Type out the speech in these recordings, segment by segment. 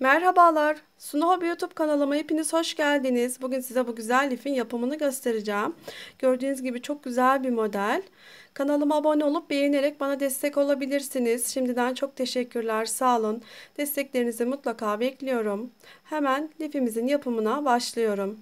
Merhabalar, Sunu Hobi YouTube kanalıma hepiniz hoş geldiniz. Bugün size bu güzel lifin yapımını göstereceğim. Gördüğünüz gibi çok güzel bir model. Kanalıma abone olup beğenerek bana destek olabilirsiniz. Şimdiden çok teşekkürler, sağ olun. Desteklerinizi mutlaka bekliyorum. Hemen lifimizin yapımına başlıyorum.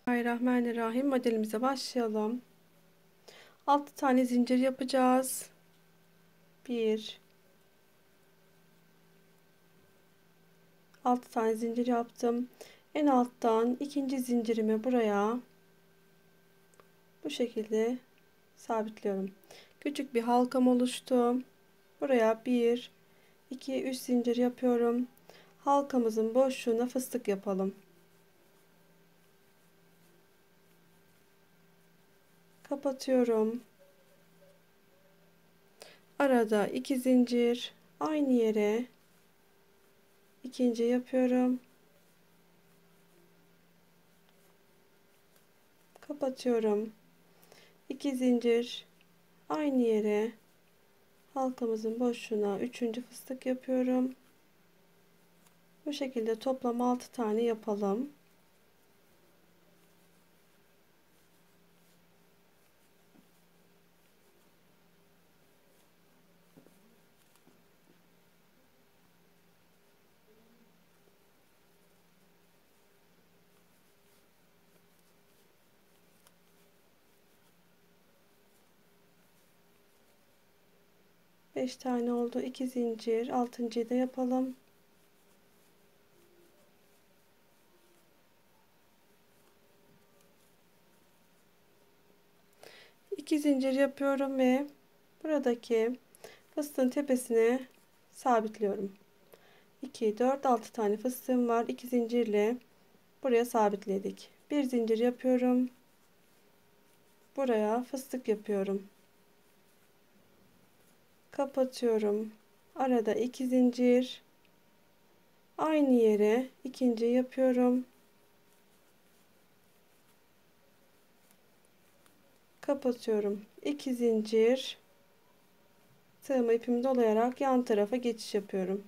Bismillahirrahmanirrahim. Modelimize başlayalım. 6 tane zincir yapacağız. 1 6 tane zincir yaptım. En alttan ikinci zincirimi buraya bu şekilde sabitliyorum. Küçük bir halkam oluştu. Buraya 1 2 3 zincir yapıyorum. Halkamızın boşluğuna fıstık yapalım. Kapatıyorum. Arada 2 zincir, aynı yere ikinci yapıyorum. Kapatıyorum. 2 zincir, aynı yere halkamızın boşluğuna üçüncü fıstık yapıyorum. Bu şekilde toplam 6 tane yapalım. Beş tane oldu. 2 zincir, altıncıyı da yapalım. İki zincir yapıyorum ve buradaki fıstığın tepesine sabitliyorum. 2 4 6 tane fıstığım var. 2 zincirle buraya sabitledik. Bir zincir yapıyorum. Buraya fıstık yapıyorum. Kapatıyorum. Arada 2 zincir, aynı yere ikinci yapıyorum. Kapatıyorum. 2 zincir, tığımı ipimi dolayarak yan tarafa geçiş yapıyorum.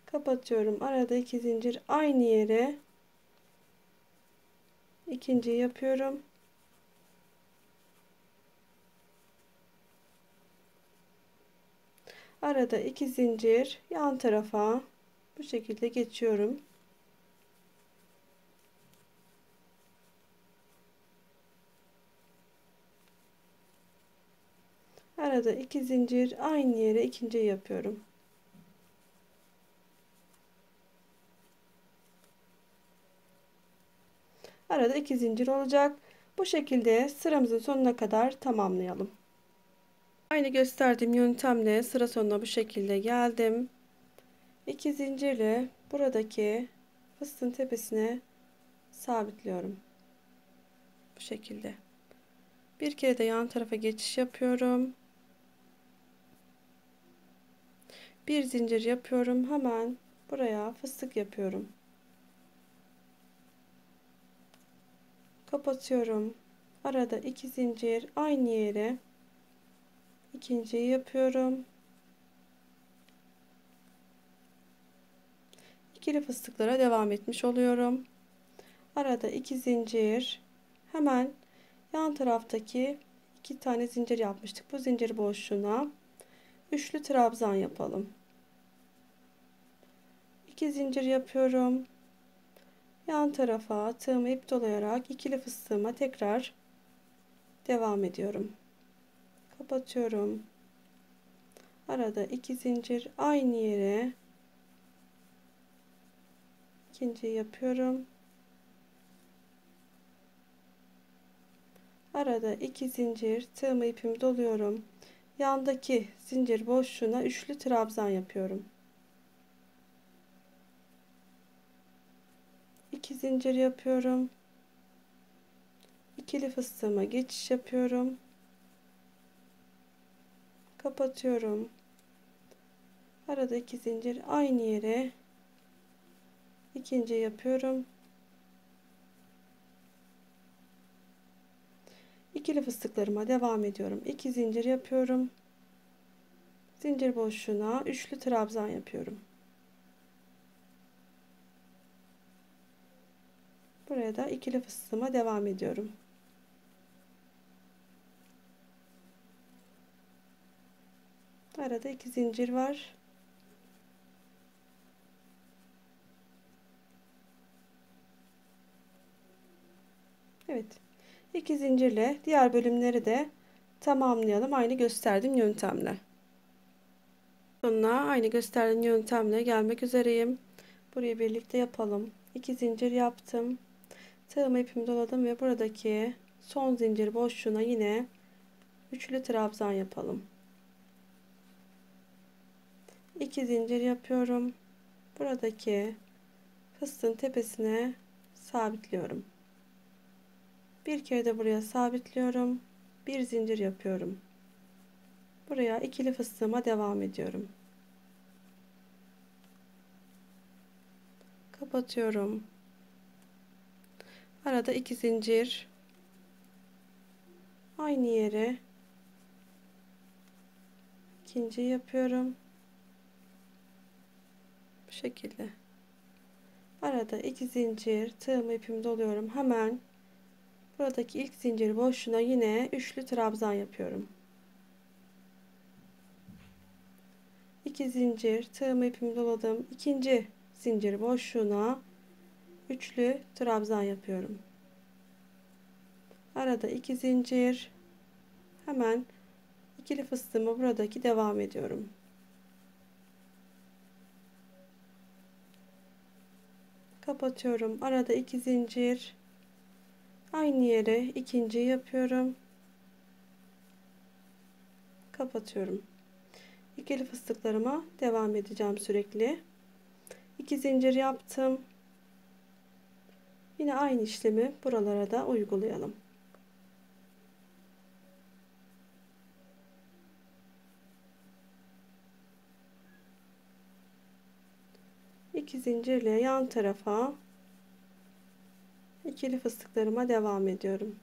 Kapatıyorum. Arada 2 zincir, aynı yere ikinci yapıyorum. Arada 2 zincir, yan tarafa bu şekilde geçiyorum. Arada 2 zincir, aynı yere ikinci yapıyorum. Arada 2 zincir olacak. Bu şekilde sıramızın sonuna kadar tamamlayalım. Aynı gösterdiğim yöntemle sıra sonuna bu şekilde geldim. 2 zincirle buradaki fıstığın tepesine sabitliyorum. Bu şekilde. Bir kere de yan tarafa geçiş yapıyorum. Bir zincir yapıyorum. Hemen buraya fıstık yapıyorum. Kapatıyorum. Arada 2 zincir, aynı yere ikinciyi yapıyorum. İkili fıstıklara devam etmiş oluyorum. Arada 2 zincir, hemen yan taraftaki 2 tane zincir yapmıştık. Bu zincir boşluğuna üçlü trabzan yapalım. 2 zincir yapıyorum. Yan tarafa tığımı ip dolayarak ikili fıstığıma tekrar devam ediyorum. Kapatıyorum. Arada 2 zincir, aynı yere İkinciyi yapıyorum. Arada 2 zincir, tığımı ipimi doluyorum. Yandaki zincir boşluğuna üçlü trabzan yapıyorum. 2 zincir yapıyorum. İkili fıstığıma geçiş yapıyorum. Kapatıyorum. Arada 2 zincir, aynı yere ikinci yapıyorum. İkili fıstıklarıma devam ediyorum. 2 zincir yapıyorum. Zincir boşluğuna üçlü trabzan yapıyorum. Buraya da ikili fıstığıma devam ediyorum. Arada 2 zincir var. Evet. 2 zincirle diğer bölümleri de tamamlayalım aynı gösterdiğim yöntemle. Sonuna aynı gösterdiğim yöntemle gelmek üzereyim. Burayı birlikte yapalım. 2 zincir yaptım. Tığımı ipimi doladım ve buradaki son zincir boşluğuna yine üçlü trabzan yapalım. 2 zincir yapıyorum. Buradaki fıstığın tepesine sabitliyorum. Bir kere de buraya sabitliyorum. Bir zincir yapıyorum. Buraya ikili fıstığıma devam ediyorum. Kapatıyorum. Arada 2 zincir. Aynı yere ikinci yapıyorum. Bu şekilde. Arada 2 zincir, tığımı ipimi doluyorum. Hemen buradaki ilk zincir boşluğuna yine üçlü trabzan yapıyorum. 2 zincir, tığımı ipimi doladım. İkinci zincir boşluğuna üçlü trabzan yapıyorum. Arada 2 zincir. Hemen ikili fıstığımı buradaki devam ediyorum. Kapatıyorum. Arada 2 zincir. Aynı yere ikinci yapıyorum. Kapatıyorum. İkili fıstıklarıma devam edeceğim sürekli. 2 zincir yaptım. Yine aynı işlemi buralara da uygulayalım. İki zincirle yan tarafa ikili fıstıklarıma devam ediyorum.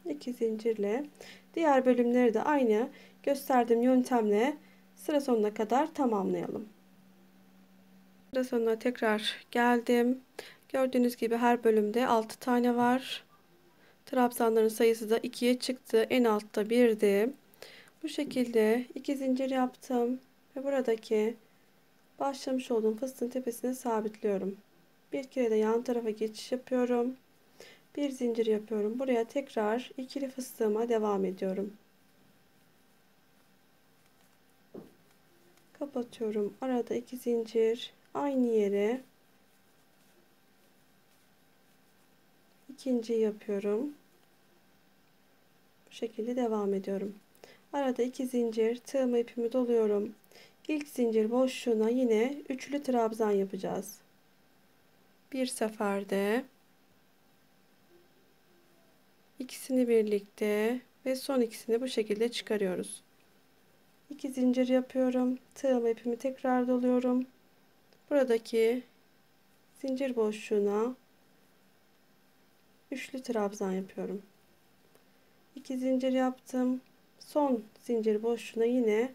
İki zincirle diğer bölümleri de aynı gösterdiğim yöntemle sıra sonuna kadar tamamlayalım. Sıra sonuna tekrar geldim. Gördüğünüz gibi her bölümde 6 tane var. Trabzanların sayısı da 2'ye çıktı. En altta 1'di. Bu şekilde 2 zincir yaptım ve buradaki başlamış olduğum fıstığın tepesine sabitliyorum. Bir kere de yan tarafa geçiş yapıyorum. Bir zincir yapıyorum. Buraya tekrar ikili fıstığıma devam ediyorum. Kapatıyorum. Arada 2 zincir, aynı yere ikinci yapıyorum. Bu şekilde devam ediyorum. Arada 2 zincir, tığımı ipimi doluyorum. İlk zincir boşluğuna yine üçlü trabzan yapacağız. Bir seferde ikisini birlikte ve son ikisini bu şekilde çıkarıyoruz. 2 zincir yapıyorum. Tığımı ipimi tekrar doluyorum. Buradaki zincir boşluğuna üçlü trabzan yapıyorum. 2 zincir yaptım. Son zincir boşluğuna yine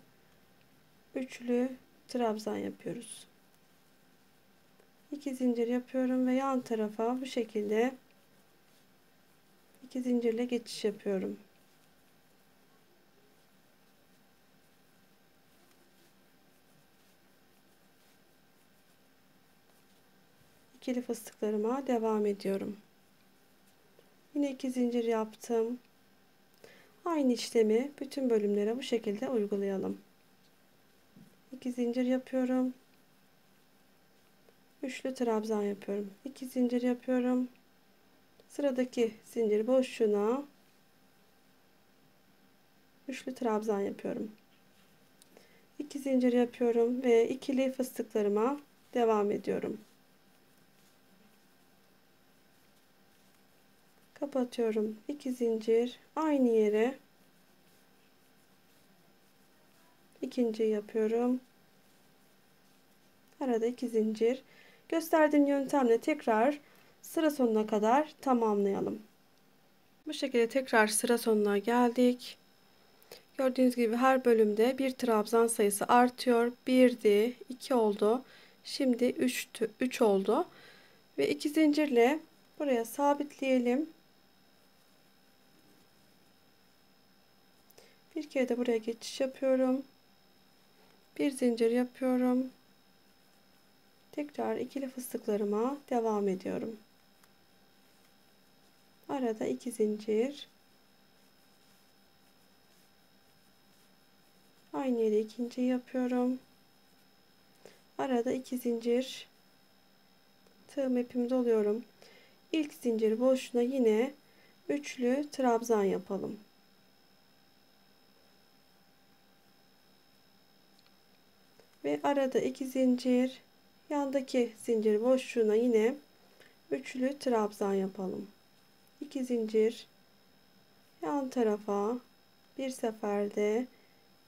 üçlü trabzan yapıyoruz. 2 zincir yapıyorum ve yan tarafa bu şekilde 2 zincirle geçiş yapıyorum. İkili fıstıklarıma devam ediyorum. Yine 2 zincir yaptım. Aynı işlemi bütün bölümlere bu şekilde uygulayalım. 2 zincir yapıyorum. Üçlü trabzan yapıyorum. 2 zincir yapıyorum. Sıradaki zincir boşluğuna üçlü trabzan yapıyorum. 2 zincir yapıyorum ve ikili fıstıklarıma devam ediyorum. Kapatıyorum. 2 zincir aynı yere ikinci yapıyorum. Arada 2 zincir. Gösterdiğim yöntemle tekrar sıra sonuna kadar tamamlayalım. Bu şekilde tekrar sıra sonuna geldik. Gördüğünüz gibi her bölümde bir trabzan sayısı artıyor. 1'di, 2 oldu. Şimdi 3 oldu. Ve 2 zincirle buraya sabitleyelim. Bir kere de buraya geçiş yapıyorum. Bir zincir yapıyorum. Tekrar ikili fıstıklarıma devam ediyorum. Arada 2 zincir. Aynı yere ikinci yapıyorum. Arada 2 zincir. Tığım ipimi doluyorum. İlk zincir boşluğuna yine üçlü trabzan yapalım. Ve arada 2 zincir, yandaki zincir boşluğuna yine üçlü trabzan yapalım. 2 zincir, yan tarafa bir seferde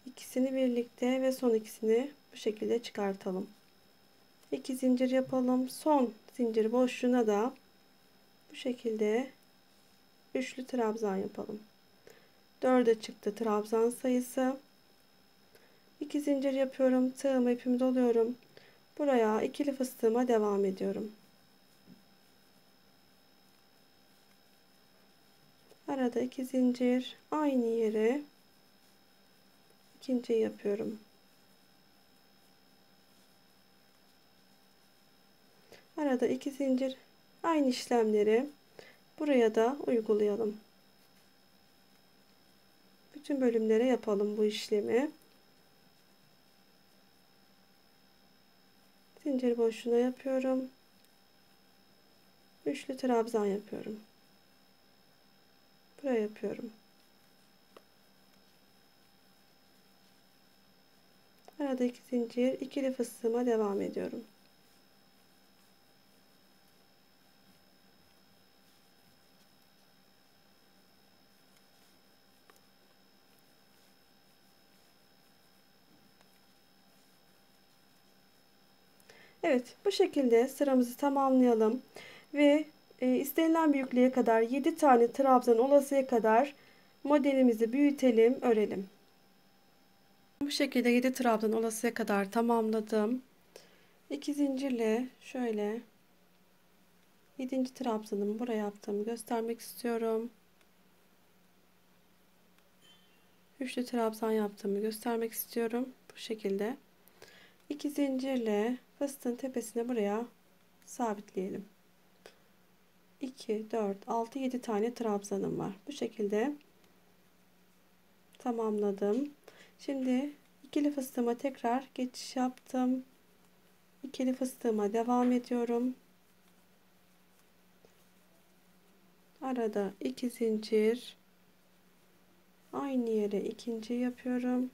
ikisini birlikte ve son ikisini bu şekilde çıkartalım. 2 zincir yapalım. Son zincir boşluğuna da bu şekilde üçlü trabzan yapalım. 4'e çıktı trabzan sayısı. 2 zincir yapıyorum. Tığım ipimi doluyorum. Buraya ikili fıstığıma devam ediyorum. Arada 2 zincir aynı yere ikinci yapıyorum. Arada 2 zincir aynı işlemleri buraya da uygulayalım. Bütün bölümlere yapalım bu işlemi. Zincir boşluğuna yapıyorum. Üçlü trabzan yapıyorum. Buraya yapıyorum. Arada 2 zincir ikili fıstığıma devam ediyorum. Evet, bu şekilde sıramızı tamamlayalım ve istenilen büyüklüğe kadar 7 tane trabzan olasıya kadar modelimizi büyütelim, örelim. Bu şekilde 7 trabzan olasıya kadar tamamladım. 2 zincirle şöyle 7. trabzanımı buraya yaptığımı göstermek istiyorum. Üçlü trabzan yaptığımı göstermek istiyorum. Bu şekilde 2 zincirle fıstığın tepesine buraya sabitleyelim. 2, 4, 6, 7 tane trabzanım var. Bu şekilde tamamladım. Şimdi ikili fıstığıma tekrar geçiş yaptım. İkili fıstığıma devam ediyorum. Arada 2 zincir aynı yere ikinci yapıyorum.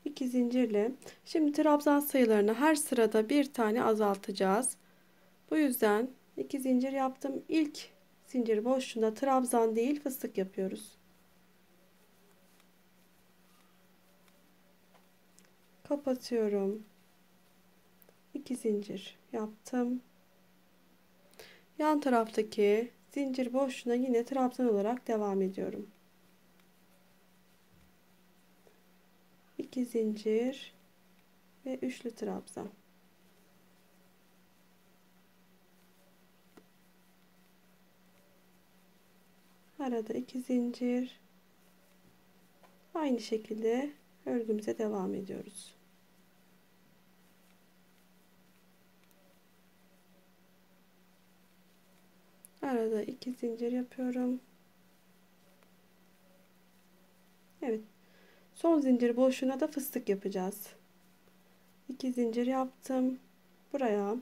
2 zincirle şimdi trabzan sayılarını her sırada bir tane azaltacağız. Bu yüzden 2 zincir yaptım. İlk zincir boşluğunda trabzan değil fıstık yapıyoruz. Kapatıyorum. 2 zincir yaptım. Yan taraftaki zincir boşluğuna yine trabzan olarak devam ediyorum. 2 zincir ve üçlü trabzan. Arada 2 zincir. Aynı şekilde örgümüze devam ediyoruz. Arada 2 zincir yapıyorum. Evet. Son zincir boşluğuna da fıstık yapacağız. 2 zincir yaptım. Buraya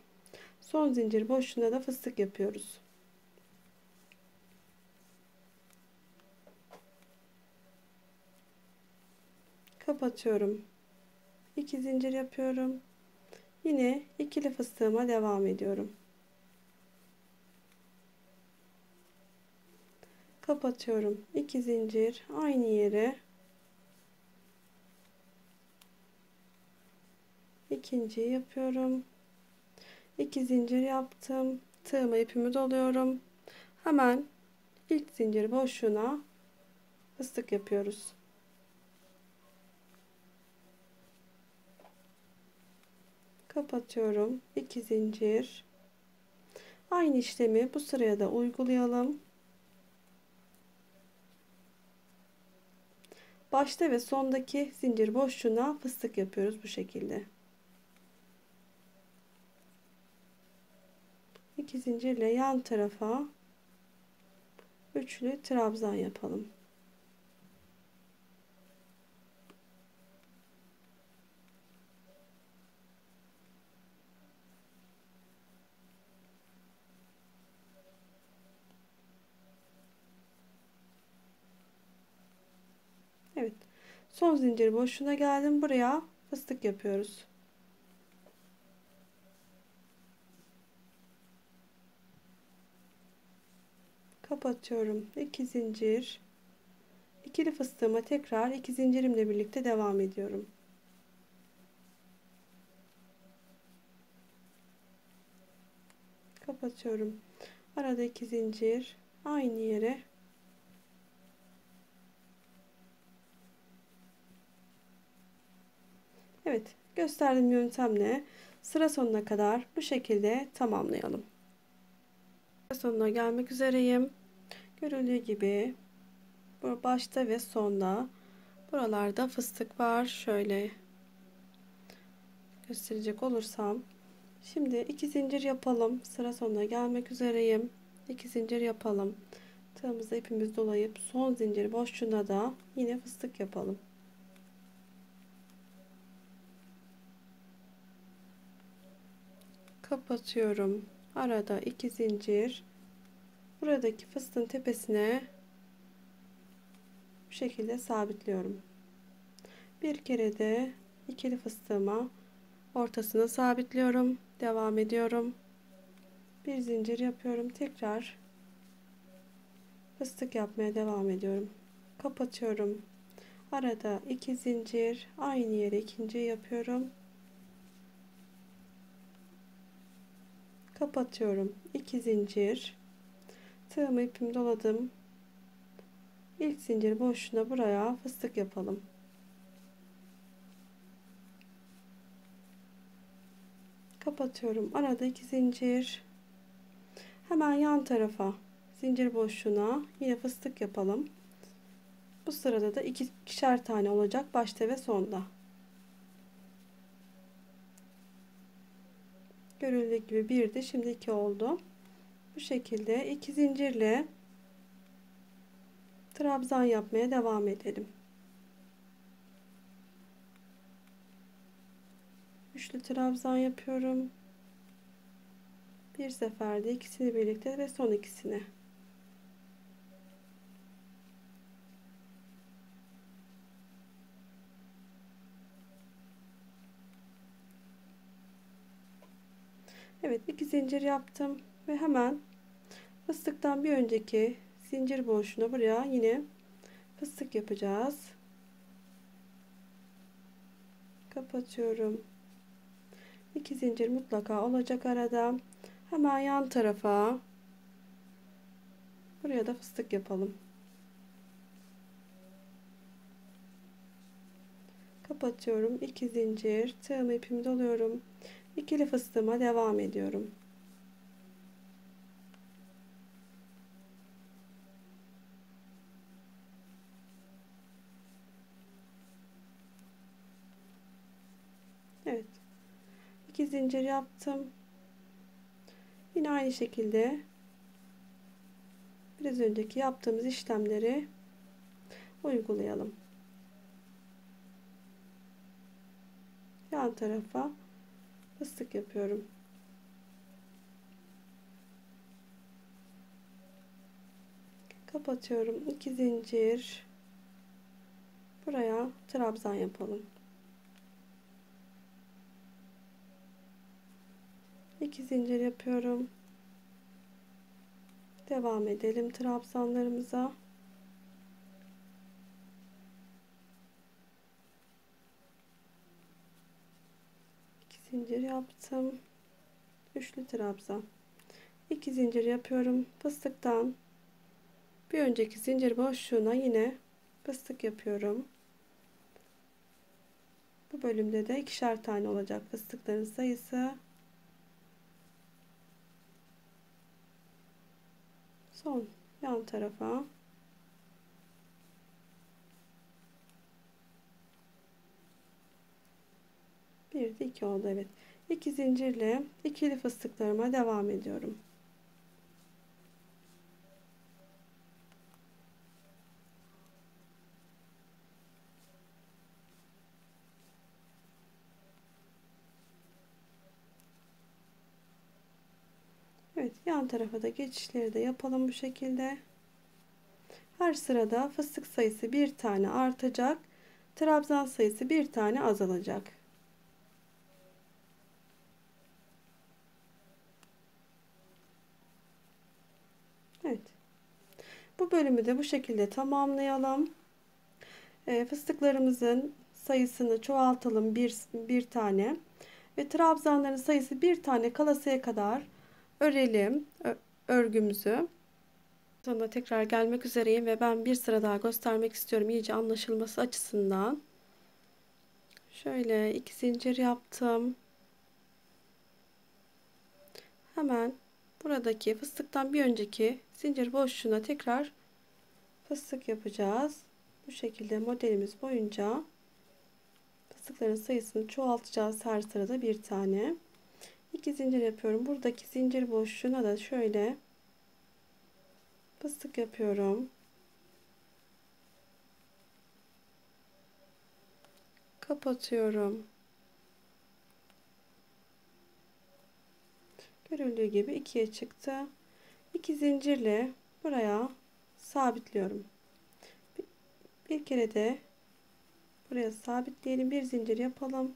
son zincir boşluğuna da fıstık yapıyoruz. Kapatıyorum. 2 zincir yapıyorum. Yine ikili fıstığıma devam ediyorum. Kapatıyorum. 2 zincir aynı yere ikinciyi yapıyorum. 2 zincir yaptım. Tığıma ipimi doluyorum. Hemen ilk zincir boşluğuna fıstık yapıyoruz. Kapatıyorum. 2 zincir. Aynı işlemi bu sıraya da uygulayalım. Başta ve sondaki zincir boşluğuna fıstık yapıyoruz bu şekilde. 2 zincirle yan tarafa üçlü trabzan yapalım. Evet. Son zincir boşluğuna geldim. Buraya fıstık yapıyoruz. Kapatıyorum. 2 zincir. İkili fıstığıma tekrar 2 zincirimle birlikte devam ediyorum. Kapatıyorum. Arada 2 zincir. Aynı yere evet, gösterdiğim yöntemle sıra sonuna kadar bu şekilde tamamlayalım. Sıra sonuna gelmek üzereyim. Görüldüğü gibi bu başta ve sonda buralarda fıstık var. Şöyle gösterecek olursam. Şimdi 2 zincir yapalım. Sıra sonuna gelmek üzereyim. 2 zincir yapalım. Tığımızda ipimizi dolayıp son zincir boşluğuna da yine fıstık yapalım. Kapatıyorum. Arada 2 zincir. Buradaki fıstığın tepesine bu şekilde sabitliyorum. Bir kere de ikili fıstığıma ortasına sabitliyorum. Devam ediyorum. Bir zincir yapıyorum. Tekrar fıstık yapmaya devam ediyorum. Kapatıyorum. Arada 2 zincir, aynı yere ikinci yapıyorum. Kapatıyorum. 2 zincir. Tığımı ipimi doladım. İlk zincir boşluğuna buraya fıstık yapalım. Kapatıyorum. Arada 2 zincir. Hemen yan tarafa zincir boşluğuna yine fıstık yapalım. Bu sırada da ikişer tane olacak başta ve sonda. Görüldüğü gibi birdi, şimdi 2 oldu. Bu şekilde 2 zincirle trabzan yapmaya devam edelim. Üçlü trabzan yapıyorum. Bir seferde ikisini birlikte ve son ikisini. Evet, 2 zincir yaptım ve hemen fıstıktan bir önceki zincir boşluğuna buraya yine fıstık yapacağız. Kapatıyorum. 2 zincir mutlaka olacak arada. Hemen yan tarafa buraya da fıstık yapalım. Kapatıyorum. 2 zincir, tığımı ipimi doluyorum. İkili fıstığıma devam ediyorum. Evet. 2 zincir yaptım. Yine aynı şekilde biraz önceki yaptığımız işlemleri uygulayalım. Yan tarafa fıstık yapıyorum. Kapatıyorum. 2 zincir. Buraya trabzan yapalım. 2 zincir yapıyorum. Devam edelim trabzanlarımıza. Zincir yaptım. Üçlü trabzan. 2 zincir yapıyorum. Fıstıktan bir önceki zincir boşluğuna yine fıstık yapıyorum. Bu bölümde de ikişer tane olacak fıstıkların sayısı. Son yan tarafa bir de 2 oldu. Evet. 2 zincirle ikili fıstıklarıma devam ediyorum. Evet, yan tarafa da geçişleri de yapalım bu şekilde. Her sırada fıstık sayısı bir tane artacak. Trabzan sayısı bir tane azalacak. Evet. Bu bölümü de bu şekilde tamamlayalım. Fıstıklarımızın sayısını çoğaltalım bir tane ve trabzanların sayısı bir tane kalasıya kadar örelim örgümüzü. Sonra tekrar gelmek üzereyim ve ben bir sıra daha göstermek istiyorum iyice anlaşılması açısından. Şöyle 2 zincir yaptım. Hemen buradaki fıstıktan bir önceki zincir boşluğuna tekrar fıstık yapacağız. Bu şekilde modelimiz boyunca fıstıkların sayısını çoğaltacağız, her sırada bir tane. 2 zincir yapıyorum. Buradaki zincir boşluğuna da şöyle fıstık yapıyorum. Kapatıyorum. Görüldüğü gibi ikiye çıktı. 2 zincirle buraya sabitliyorum. Bir kere de buraya sabitleyelim. Bir zincir yapalım.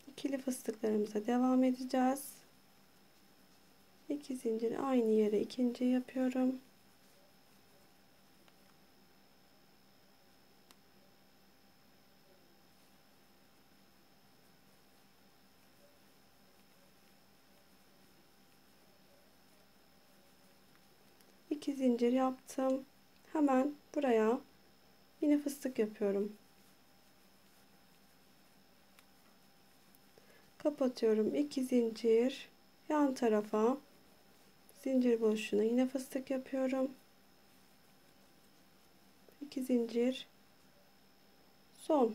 İkili fıstıklarımıza devam edeceğiz. 2 zincir aynı yere ikinci yapıyorum. İki zincir yaptım. Hemen buraya yine fıstık yapıyorum. Kapatıyorum. 2 zincir yan tarafa zincir boşluğuna yine fıstık yapıyorum. 2 zincir son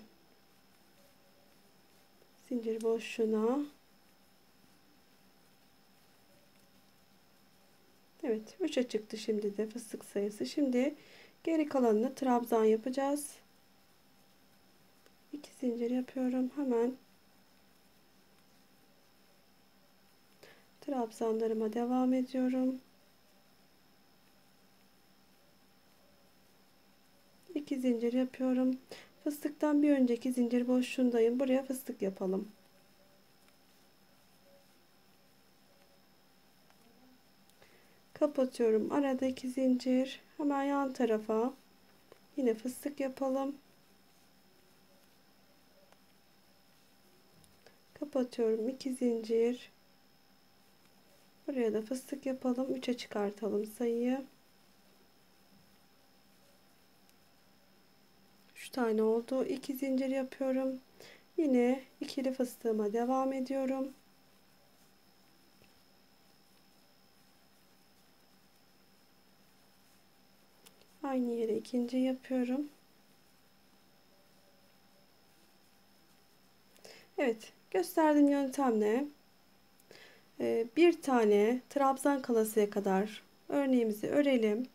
zincir boşluğuna. Evet, 3'e çıktı şimdi de fıstık sayısı. Şimdi geri kalanını trabzan yapacağız. 2 zincir yapıyorum. Hemen trabzanlarıma devam ediyorum. 2 zincir yapıyorum. Fıstıktan bir önceki zincir boşluğundayım. Buraya fıstık yapalım. Kapatıyorum. Arada 2 zincir. Hemen yan tarafa yine fıstık yapalım. Kapatıyorum. 2 zincir. Buraya da fıstık yapalım. 3'e çıkartalım sayıyı. 3 tane oldu. 2 zincir yapıyorum. Yine ikili fıstığıma devam ediyorum. Aynı yere ikinci yapıyorum. Evet, gösterdiğim yöntemle bir tane trabzan kalasıya kadar örneğimizi örelim.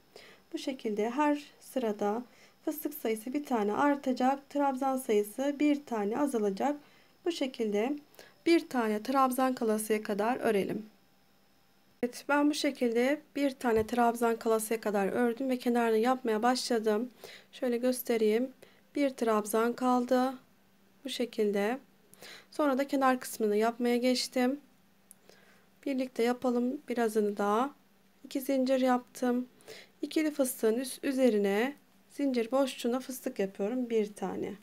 Bu şekilde her sırada fıstık sayısı bir tane artacak. Trabzan sayısı bir tane azalacak. Bu şekilde bir tane trabzan kalasıya kadar örelim. Evet, ben bu şekilde bir tane trabzan kalasıya kadar ördüm ve kenarını yapmaya başladım. Şöyle göstereyim. Bir trabzan kaldı. Bu şekilde. Sonra da kenar kısmını yapmaya geçtim. Birlikte yapalım birazını daha. 2 zincir yaptım. İkili fıstığın üzerine zincir boşluğuna fıstık yapıyorum. Bir tane.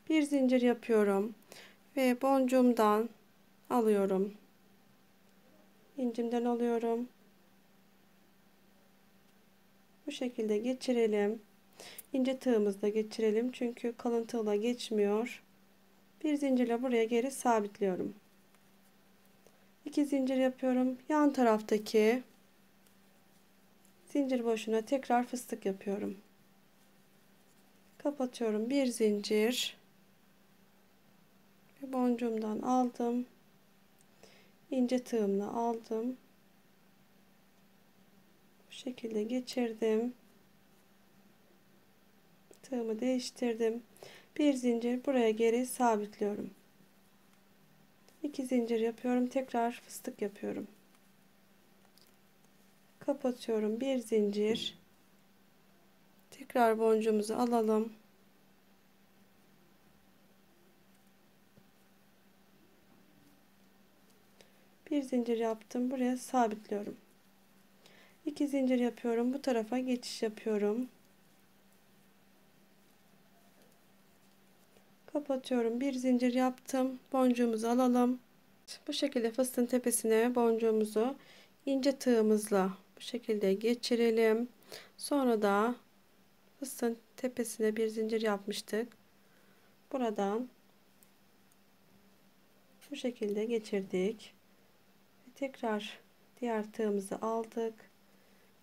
Bir zincir yapıyorum ve boncuğumdan alıyorum. İncimden alıyorum. Bu şekilde geçirelim. İnce tığımızla geçirelim. Çünkü kalın tığla geçmiyor. Bir zincirle buraya geri sabitliyorum. 2 zincir yapıyorum. Yan taraftaki zincir boşluğuna tekrar fıstık yapıyorum. Kapatıyorum. Bir zincir ve boncuğumdan aldım. İnce tığımla aldım. Bu şekilde geçirdim. Tığımı değiştirdim. Bir zincir buraya geri sabitliyorum. 2 zincir yapıyorum. Tekrar fıstık yapıyorum. Kapatıyorum. Bir zincir. Tekrar boncuğumuzu alalım. Bir zincir yaptım. Buraya sabitliyorum. 2 zincir yapıyorum. Bu tarafa geçiş yapıyorum. Kapatıyorum. Bir zincir yaptım. Boncuğumuzu alalım. Bu şekilde fıstığın tepesine boncuğumuzu ince tığımızla bu şekilde geçirelim. Sonra da fıstığın tepesine bir zincir yapmıştık. Buradan bu şekilde geçirdik. Tekrar diğer tığımızı aldık.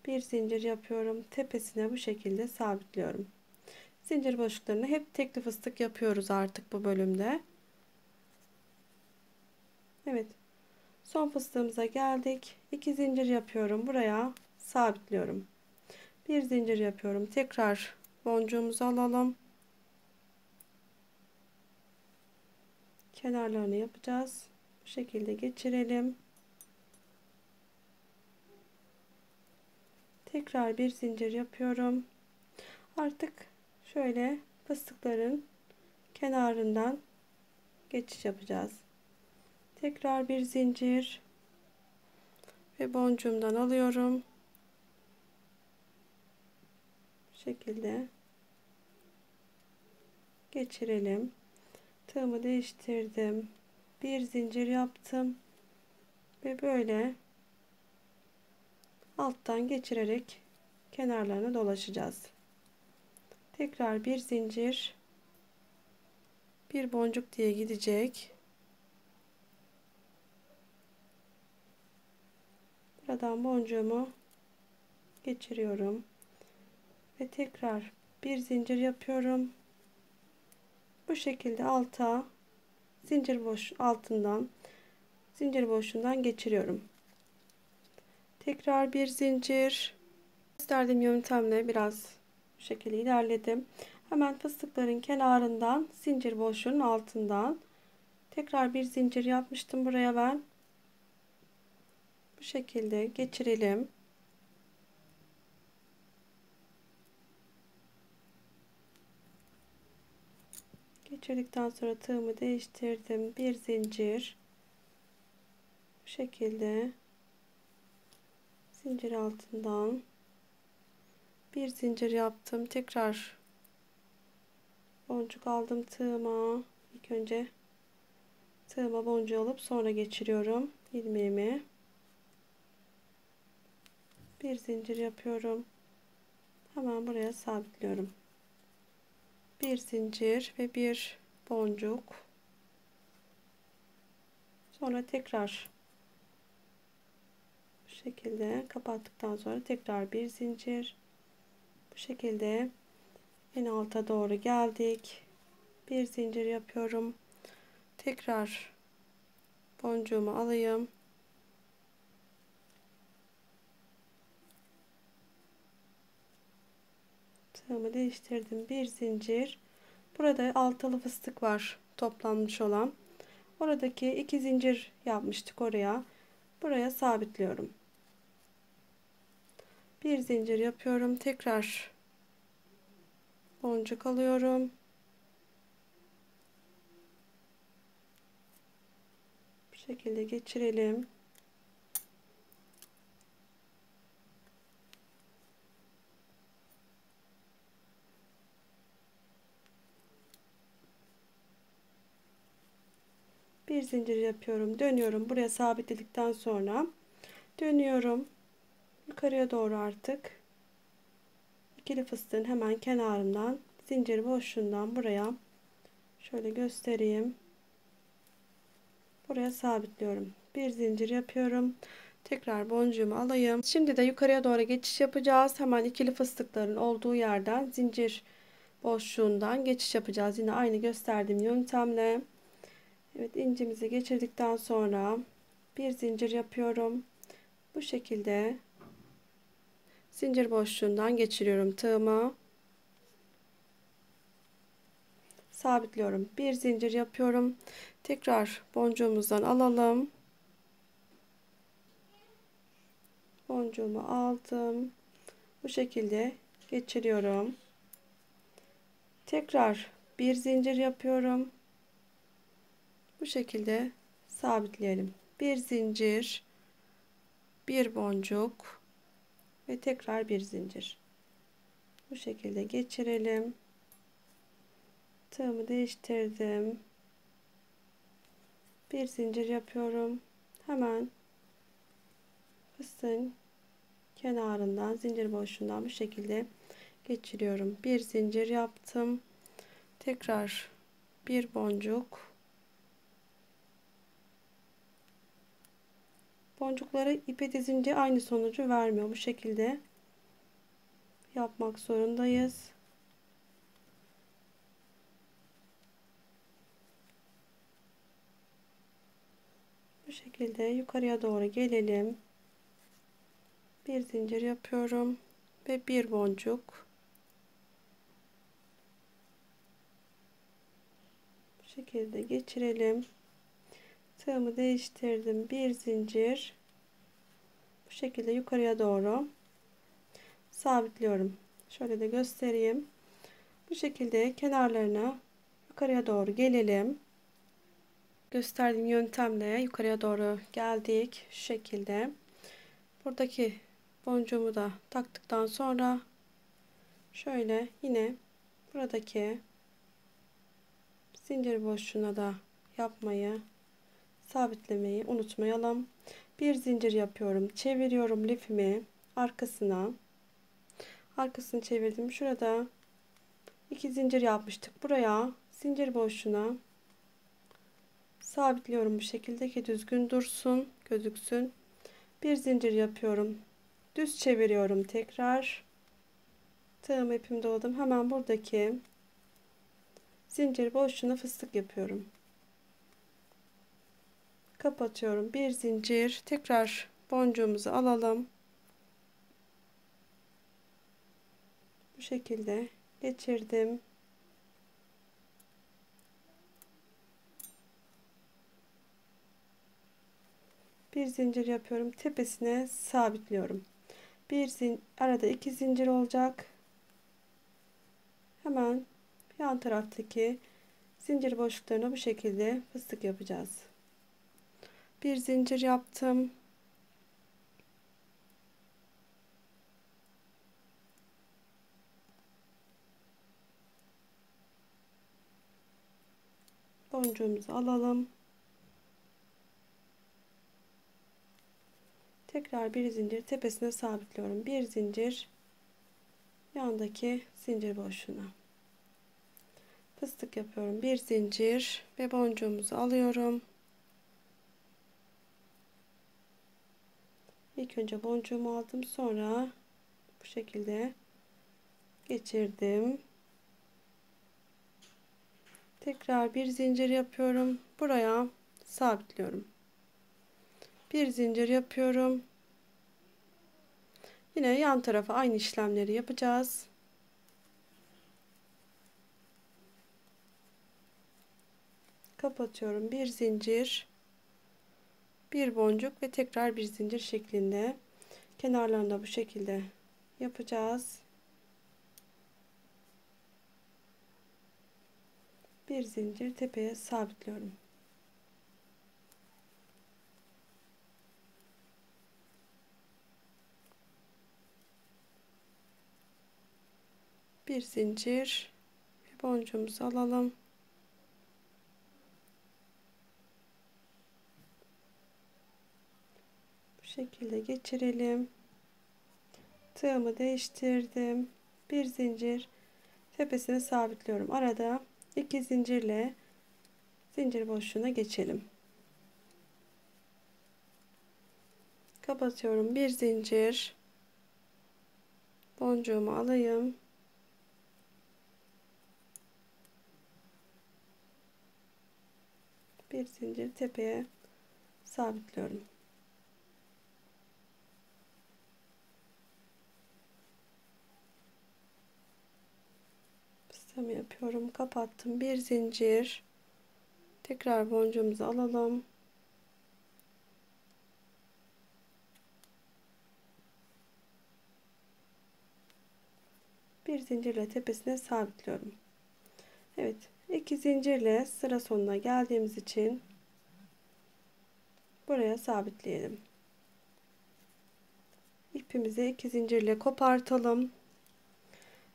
Bir zincir yapıyorum. Tepesine bu şekilde sabitliyorum. Zincir boşluklarını hep tekli fıstık yapıyoruz artık bu bölümde. Evet. Son fıstığımıza geldik. 2 zincir yapıyorum. Buraya sabitliyorum. Bir zincir yapıyorum. Tekrar boncuğumuzu alalım. Kenarlarını yapacağız. Bu şekilde geçirelim. Tekrar bir zincir yapıyorum. Artık şöyle fıstıkların kenarından geçiş yapacağız. Tekrar bir zincir ve boncuğumdan alıyorum. Bu şekilde geçirelim. Tığımı değiştirdim. Bir zincir yaptım ve böyle alttan geçirerek kenarlarına dolaşacağız. Tekrar bir zincir, bir boncuk diye gidecek. Buradan boncuğumu geçiriyorum ve tekrar bir zincir yapıyorum. Bu şekilde alta zincir boşluğundan geçiriyorum. Tekrar bir zincir. Gösterdiğim yöntemle biraz bu şekilde ilerledim. Hemen fıstıkların kenarından zincir boşluğunun altından tekrar bir zincir yapmıştım buraya ben. Bu şekilde geçirelim. Geçirdikten sonra tığımı değiştirdim. Bir zincir. Bu şekilde zincir altından bir zincir yaptım. Tekrar boncuk aldım tığıma. İlk önce tığıma boncuğu alıp sonra geçiriyorum ilmeğimi. Bir zincir yapıyorum. Hemen buraya sabitliyorum. Bir zincir ve bir boncuk. Sonra tekrar bu şekilde kapattıktan sonra tekrar bir zincir. Bu şekilde en alta doğru geldik. Bir zincir yapıyorum. Tekrar boncuğumu alayım. Tığımı değiştirdim. Bir zincir. Burada altılı fıstık var toplanmış olan. Oradaki 2 zincir yapmıştık oraya. Buraya sabitliyorum. Bir zincir yapıyorum. Tekrar boncuk alıyorum. Bu şekilde geçirelim. Bir zincir yapıyorum. Dönüyorum. Buraya sabitledikten sonra dönüyorum. Yukarıya doğru artık. İkili fıstığın hemen kenarından zincir boşluğundan buraya şöyle göstereyim. Buraya sabitliyorum. Bir zincir yapıyorum. Tekrar boncuğumu alayım. Şimdi de yukarıya doğru geçiş yapacağız. Hemen ikili fıstıkların olduğu yerden zincir boşluğundan geçiş yapacağız. Yine aynı gösterdiğim yöntemle. Evet, incimizi geçirdikten sonra bir zincir yapıyorum. Bu şekilde zincir boşluğundan geçiriyorum tığımı. Sabitliyorum. Bir zincir yapıyorum. Tekrar boncuğumuzdan alalım. Boncuğumu aldım. Bu şekilde geçiriyorum. Tekrar bir zincir yapıyorum. Bu şekilde sabitleyelim. Bir zincir, bir boncuk ve tekrar bir zincir. Bu şekilde geçirelim. Tığımı değiştirdim. Bir zincir yapıyorum. Hemen fıstığın kenarından zincir boşluğundan bu şekilde geçiriyorum. Bir zincir yaptım. Tekrar bir boncuk. Boncukları ipe dizince aynı sonucu vermiyor. Bu şekilde yapmak zorundayız. Bu şekilde yukarıya doğru gelelim. Bir zincir yapıyorum ve bir boncuk. Bu şekilde geçirelim. Tığımı değiştirdim. Bir zincir. Bu şekilde yukarıya doğru sabitliyorum. Şöyle de göstereyim. Bu şekilde kenarlarına yukarıya doğru gelelim. Gösterdiğim yöntemle yukarıya doğru geldik. Şu şekilde. Buradaki boncuğumu da taktıktan sonra şöyle yine buradaki zincir boşluğuna da yapmayı, sabitlemeyi unutmayalım. Bir zincir yapıyorum. Çeviriyorum lifimi arkasına. Arkasını çevirdim. Şurada 2 zincir yapmıştık. Buraya zincir boşluğuna sabitliyorum bu şekilde ki düzgün dursun, gözüksün. Bir zincir yapıyorum. Düz çeviriyorum tekrar. Tığım ipimi doladım. Hemen buradaki zincir boşluğuna fıstık yapıyorum. Kapatıyorum. Bir zincir. Tekrar boncuğumuzu alalım. Bu şekilde geçirdim. Bir zincir yapıyorum. Tepesine sabitliyorum. Arada 2 zincir olacak. Hemen yan taraftaki zincir boşluklarına bu şekilde fıstık yapacağız. Bir zincir yaptım. Boncuğumuzu alalım. Tekrar bir zincir tepesine sabitliyorum. Bir zincir yandaki zincir boşluğuna fıstık yapıyorum. Bir zincir ve boncuğumuzu alıyorum. İlk önce boncuğumu aldım, sonra bu şekilde geçirdim. Tekrar bir zincir yapıyorum. Buraya sabitliyorum. Bir zincir yapıyorum. Yine yan tarafa aynı işlemleri yapacağız. kapatıyorum. Bir zincir, bir boncuk ve tekrar bir zincir şeklinde kenarlarında bu şekilde yapacağız. Bir zincir tepeye sabitliyorum. Bir zincir, bir boncuğumuzu alalım. Bu şekilde geçirelim. Tığımı değiştirdim. Bir zincir tepesine sabitliyorum. Arada iki zincirle zincir boşluğuna geçelim. Kapatıyorum. Bir zincir, boncuğumu alayım. Bir zincir tepeye sabitliyorum. Fıstığımı yapıyorum. Kapattım. Bir zincir. Tekrar boncuğumuzu alalım. Bir zincirle tepesine sabitliyorum. Evet, iki zincirle sıra sonuna geldiğimiz için buraya sabitleyelim. İpimizi iki zincirle kopartalım.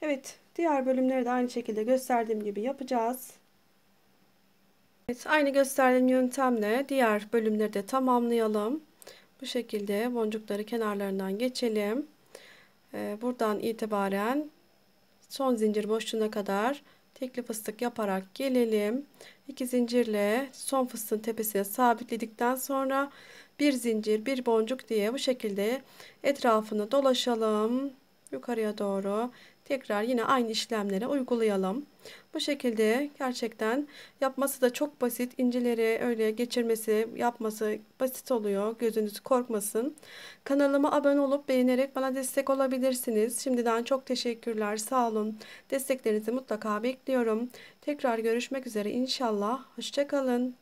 Evet, diğer bölümleri de aynı şekilde gösterdiğim gibi yapacağız. Evet, aynı gösterdiğim yöntemle diğer bölümleri de tamamlayalım. Bu şekilde boncukları kenarlarından geçelim. Buradan itibaren son zincir boşluğuna kadar tekli fıstık yaparak gelelim. İki zincirle son fıstığın tepesine sabitledikten sonra bir zincir, bir boncuk diye bu şekilde etrafını dolaşalım. Yukarıya doğru tekrar yine aynı işlemleri uygulayalım. Bu şekilde gerçekten yapması da çok basit. İncileri öyle geçirmesi, yapması basit oluyor. Gözünüz korkmasın. Kanalıma abone olup beğenerek bana destek olabilirsiniz. Şimdiden çok teşekkürler. Sağ olun. Desteklerinizi mutlaka bekliyorum. Tekrar görüşmek üzere inşallah. Hoşça kalın.